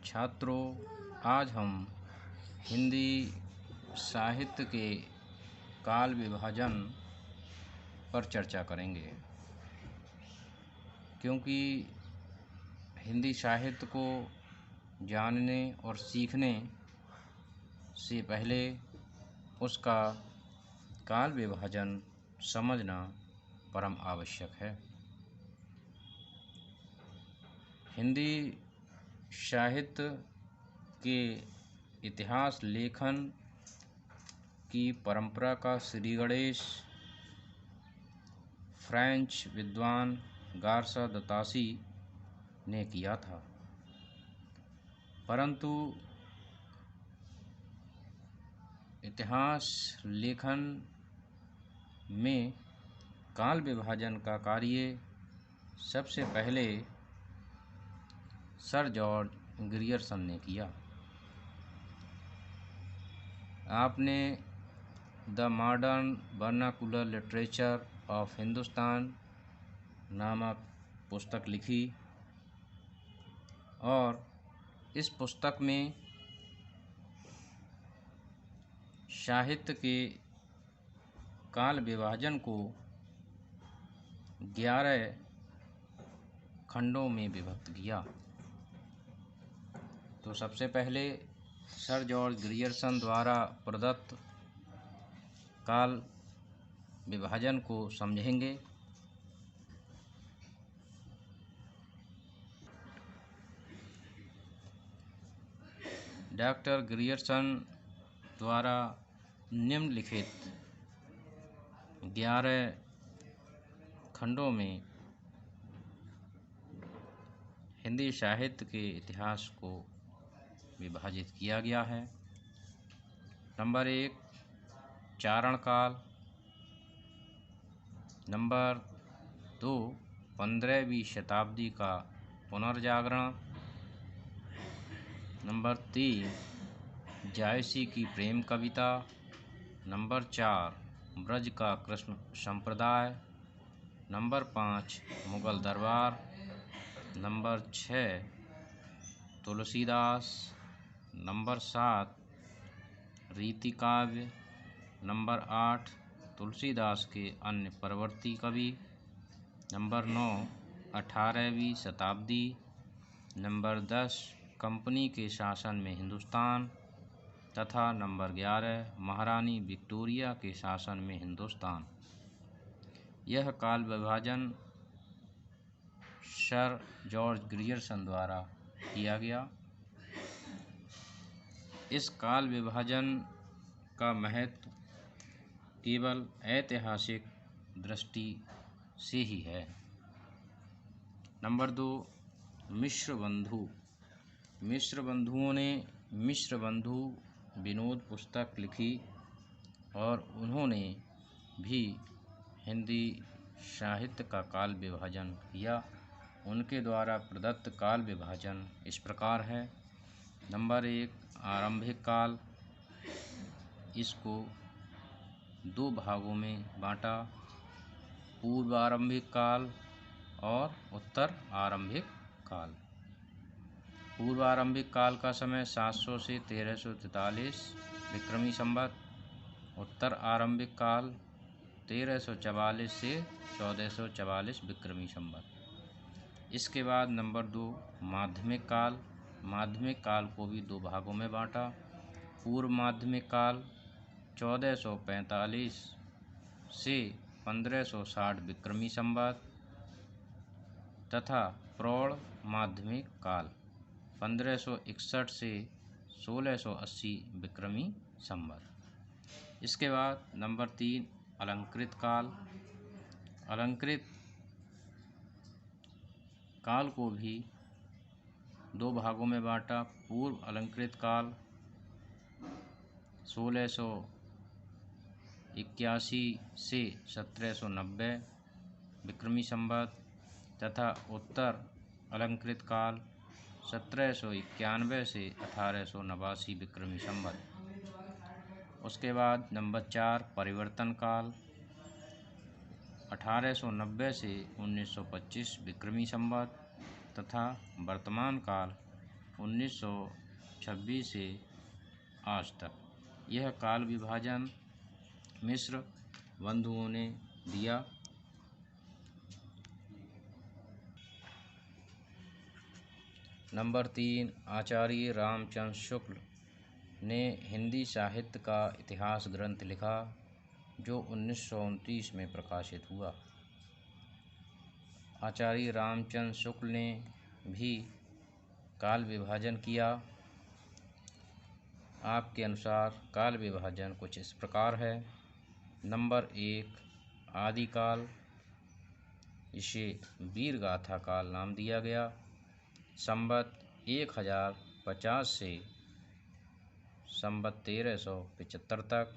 छात्रों, आज हम हिंदी साहित्य के काल विभाजन पर चर्चा करेंगे, क्योंकि हिंदी साहित्य को जानने और सीखने से पहले उसका काल विभाजन समझना परम आवश्यक है। हिंदी साहित्य के इतिहास लेखन की परंपरा का श्री गणेश फ्रेंच विद्वान गारसा दतासी ने किया था, परंतु इतिहास लेखन में काल विभाजन का कार्य सबसे पहले सर जॉर्ज ग्रियर्सन ने किया। आपने the modern vernacular literature of Hindustan नामक पुस्तक लिखी और इस पुस्तक में साहित्य के काल विभाजन को 11 खंडों में विभक्त किया। तो सबसे पहले सर जॉर्ज ग्रियर्सन द्वारा प्रदत्त काल विभाजन को समझेंगे। डॉक्टर ग्रियर्सन द्वारा निम्नलिखित 11 खंडों में हिंदी साहित्य के इतिहास को विभाजित किया गया है। नंबर 1, चारण काल। नंबर 2, 15वीं शताब्दी का पुनर्जागरण। नंबर 3, जायसी की प्रेम कविता। नंबर 4, ब्रज का कृष्ण संप्रदाय। नंबर 5, मुगल दरबार। नंबर 6, तुलसीदास। नंबर 7, रीति काव्य। नंबर 8, तुलसीदास के अन्य परवर्ती कवि। नंबर 9, 18वीं शताब्दी। नंबर 10, कंपनी के शासन में हिंदुस्तान। तथा नंबर 11, महारानी विक्टोरिया के शासन में हिंदुस्तान। यह काल विभाजन सर जॉर्ज ग्रियर्सन द्वारा किया गया। इस काल विभाजन का महत्व केवल ऐतिहासिक दृष्टि से ही है। नंबर 2, मिश्र बंधु। मिश्र बंधुओं ने मिश्र बंधु विनोद पुस्तक लिखी और उन्होंने भी हिंदी साहित्य का काल विभाजन किया। उनके द्वारा प्रदत्त काल विभाजन इस प्रकार है। नंबर 1, आरंभिक काल। इसको 2 भागों में बांटा, पूर्व आरंभिक काल और उत्तर आरंभिक काल। पूर्व आरंभिक काल का समय 700 से 1343 विक्रमी संवत। उत्तर आरंभिक काल 1344 से 1444 विक्रमी संवत। इसके बाद नंबर 2, माध्यमिक काल। माध्यमिक काल को भी 2 भागों में बांटा, पूर्व माध्यमिक काल 1445 से 1560 विक्रमी संवत तथा प्रौढ़ माध्यमिक काल 1561 से 1680 विक्रमी संवत। इसके बाद नंबर 3, अलंकृत काल। अलंकृत काल को भी 2 भागों में बांटा, पूर्व अलंकृत काल 1681 से 1790 विक्रमी संवत तथा उत्तर अलंकृत काल 1791 से 1889 विक्रमी संवत। उसके बाद नंबर 4, परिवर्तन काल 1890 से 1925 विक्रमी संवत तथा वर्तमान काल 1926 से आज तक। यह काल विभाजन मिश्र बंधुओं ने दिया। नंबर 3, आचार्य रामचंद्र शुक्ल ने हिंदी साहित्य का इतिहास ग्रंथ लिखा जो 1929 में प्रकाशित हुआ। आचार्य रामचंद्र शुक्ल ने भी काल विभाजन किया। आपके अनुसार काल विभाजन कुछ इस प्रकार है। नंबर 1, आदिकाल, इसे वीरगाथा काल नाम दिया गया। संवत 1050 से संवत 1375 तक।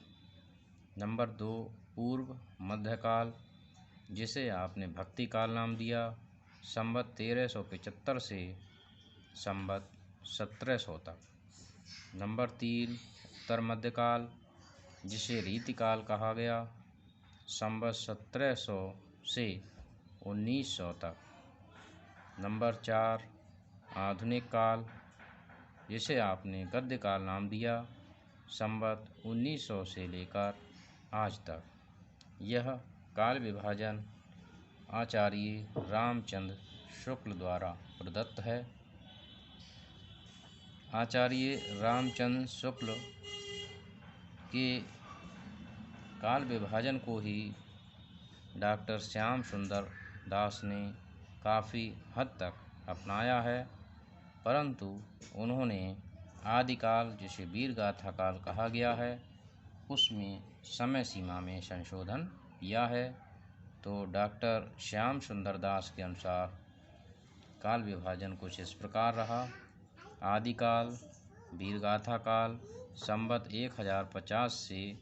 नंबर 2, पूर्व मध्यकाल, जिसे आपने भक्ति काल नाम दिया। संवत 1375 से संवत 1700 तक। नंबर 3, उत्तर मध्यकाल, जिसे रीतिकाल कहा गया। संवत 1700 से 1900 तक। नंबर 4, आधुनिक काल, जिसे आपने गद्य काल नाम दिया। संवत 1900 से लेकर आज तक। यह काल विभाजन आचार्य रामचंद्र शुक्ल द्वारा प्रदत्त है। आचार्य रामचंद्र शुक्ल के काल विभाजन को ही डॉक्टर श्याम सुंदर दास ने काफ़ी हद तक अपनाया है, परंतु उन्होंने आदिकाल, जिसे वीरगाथा काल कहा गया है, उसमें समय सीमा में संशोधन किया है। तो डॉक्टर श्याम सुंदर दास के अनुसार काल विभाजन कुछ इस प्रकार रहा। आदिकाल, वीरगाथा काल, संवत 1050 से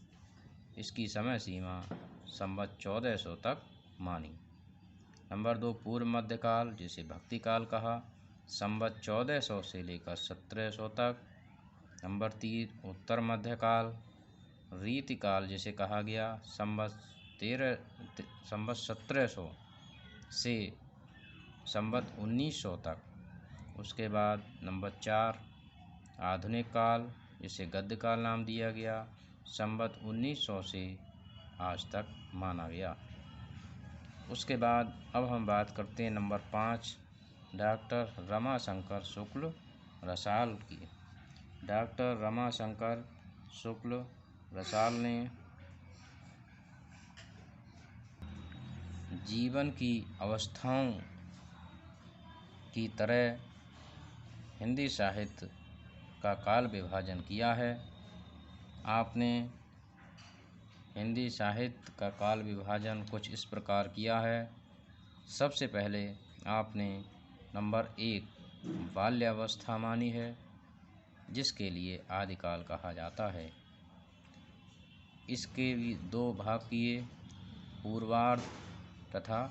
इसकी समय सीमा संवत 1400 तक मानी। नंबर 2, पूर्व मध्यकाल, जिसे भक्ति काल कहा। संवत 1400 से लेकर 1700 तक। नंबर 3, उत्तर मध्यकाल, रीतिकाल जिसे कहा गया। संवत 1700 से संवत 1900 तक। उसके बाद नंबर 4, आधुनिक काल, जिसे गद्य काल नाम दिया गया। संवत 1900 से आज तक माना गया। उसके बाद अब हम बात करते हैं नंबर 5, डॉक्टर रमाशंकर शुक्ल रसाल की। डॉक्टर रमाशंकर शुक्ल रसाल ने जीवन की अवस्थाओं की तरह हिंदी साहित्य का काल विभाजन किया है। आपने हिंदी साहित्य का काल विभाजन कुछ इस प्रकार किया है। सबसे पहले आपने नंबर 1, बाल्यावस्था मानी है, जिसके लिए आदिकाल कहा जाता है। इसके भी 2 भाग किए, पूर्वार्ध तथा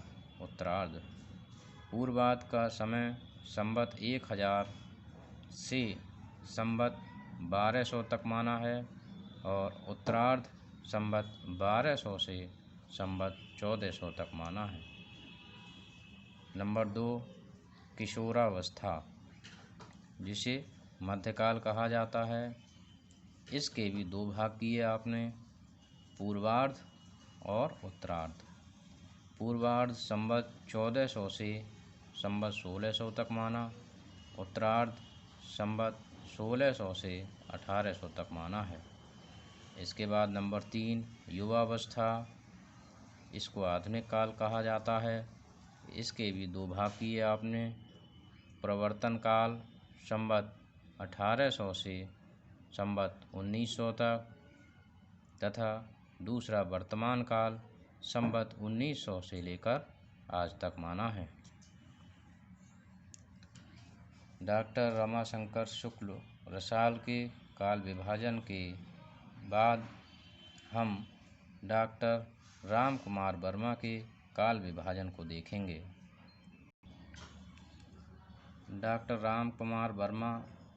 उत्तरार्ध। पूर्वार्ध का समय संवत 1000 से संवत 1200 तक माना है और उत्तरार्ध संवत 1200 से संवत 1400 तक माना है। नंबर 2, किशोरावस्था, जिसे मध्यकाल कहा जाता है। इसके भी 2 भाग किए आपने, पूर्वार्ध और उत्तरार्ध। पूर्वार्ध संवत 1400 से संवत 1600 तक माना। उत्तरार्ध संवत 1600 से 1800 तक माना है। इसके बाद नंबर 3, युवावस्था, इसको आधुनिक काल कहा जाता है। इसके भी 2 भाग किए आपने, प्रवर्तन काल संवत 1800 से संवत 1900 तक तथा दूसरा वर्तमान काल संवत 1900 से लेकर आज तक माना है। डॉक्टर रमाशंकर शुक्ल रसाल के काल विभाजन के बाद हम डॉक्टर राम कुमार वर्मा के काल विभाजन को देखेंगे। डॉक्टर राम कुमार वर्मा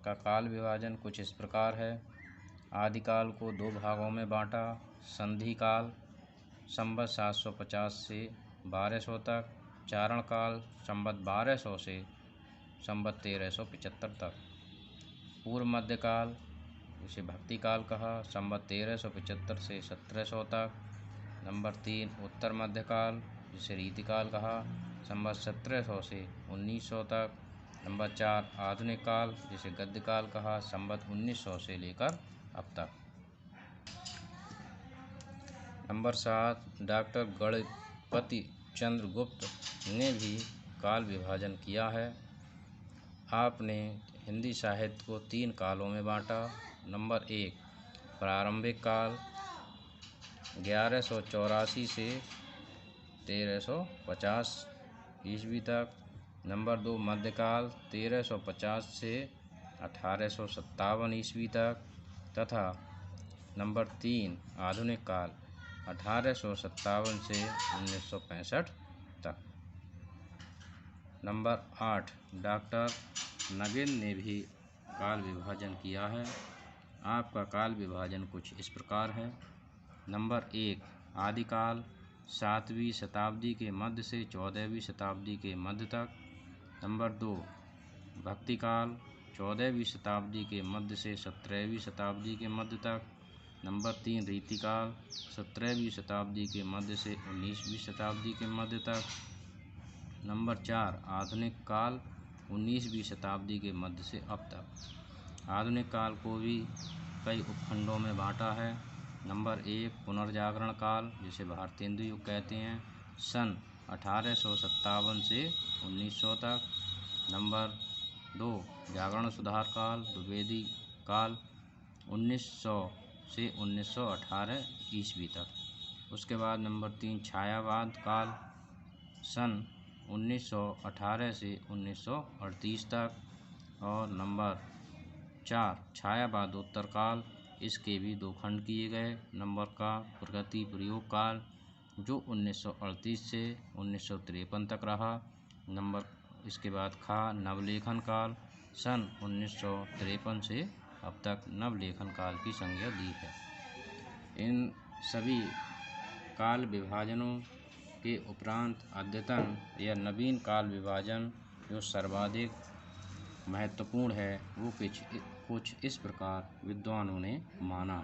का काल विभाजन कुछ इस प्रकार है। आदिकाल को 2 भागों में बांटा। संधि काल संवत 750 से 1200 तक। चारण काल संवत 1200 से संवत 1375 तक। पूर्व मध्यकाल जिसे भक्ति काल कहा, संवत 1375 से 1700 तक। नंबर 3 उत्तर मध्यकाल जिसे रीतिकाल कहा, संवत 1700 से 1900 तक। नंबर 4 आधुनिक काल जिसे गद्यकाल कहा, संवत 1900 से लेकर अब तक। नंबर 7 डॉक्टर गणपति चंद्र गुप्त ने भी काल विभाजन किया है। आपने हिंदी साहित्य को 3 कालों में बांटा। नंबर 1 प्रारंभिक काल 1184 से 1350 ईस्वी तक। नंबर 2 मध्यकाल 1350 से 1857 ईस्वी तक तथा नंबर 3 आधुनिक काल 1857 से 1965 तक। नंबर 8 डॉक्टर नगेन ने भी काल विभाजन किया है। आपका काल विभाजन कुछ इस प्रकार है। नंबर 1 आदिकाल 7वीं शताब्दी के मध्य से 14वीं शताब्दी के मध्य तक। नंबर 2 भक्तिकाल 14वीं शताब्दी के मध्य से 17वीं शताब्दी के मध्य तक। नंबर 3 रीतिकाल 17वीं शताब्दी के मध्य से 19वीं शताब्दी के मध्य तक। नंबर 4 आधुनिक काल 19वीं शताब्दी के मध्य से अब तक। आधुनिक काल को भी कई उपखंडों में बांटा है। नंबर 1 पुनर्जागरण काल जिसे भारतेंदु युग कहते हैं, सन 1857 से 1900 तक। नंबर 2 जागरण सुधार काल द्विवेदी काल 1900 से 1918 ईस्वी तक। उसके बाद नंबर 3 छायावाद काल सन 1918 से 1938 तक। और नंबर 4 छायावादोत्तर काल, इसके भी 2 खंड किए गए। नंबर का प्रगति प्रयोग काल जो 1938 से 1953 तक रहा। नंबर इसके बाद खा नवलेखन काल सन 1953 से अब तक नवलेखन काल की संज्ञा दी है। इन सभी काल विभाजनों के उपरांत अद्यतन या नवीन काल विभाजन जो सर्वाधिक महत्वपूर्ण है वो कुछ इस प्रकार विद्वानों ने माना।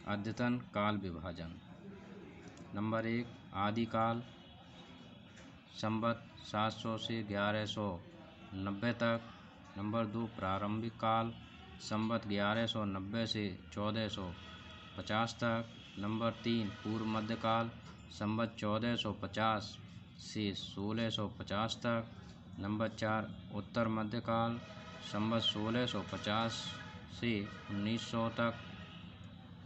अद्यतन काल विभाजन। नंबर 1 आदिकाल संवत 700 से 1190 तक। नंबर 2 प्रारंभिक काल संवत 1190 से 1450 तक। नंबर 3 पूर्व मध्यकाल संवत 1450 से 1650 तक। नंबर 4 उत्तर मध्यकाल संवत 1650 से 1900 तक।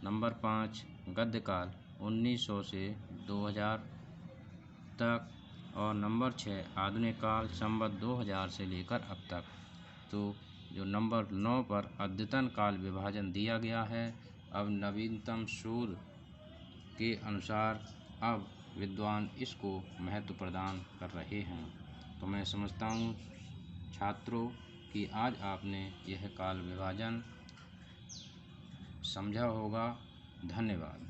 नंबर 5 गद्यकाल 1900 से 2000 तक। और नंबर 6 आधुनिक काल संवत 2000 से लेकर अब तक। तो जो नंबर 9 पर अद्यतन काल विभाजन दिया गया है, अब नवीनतम शोध के अनुसार अब विद्वान इसको महत्व प्रदान कर रहे हैं। तो मैं समझता हूँ छात्रों कि आज आपने यह काल विभाजन समझा होगा। धन्यवाद।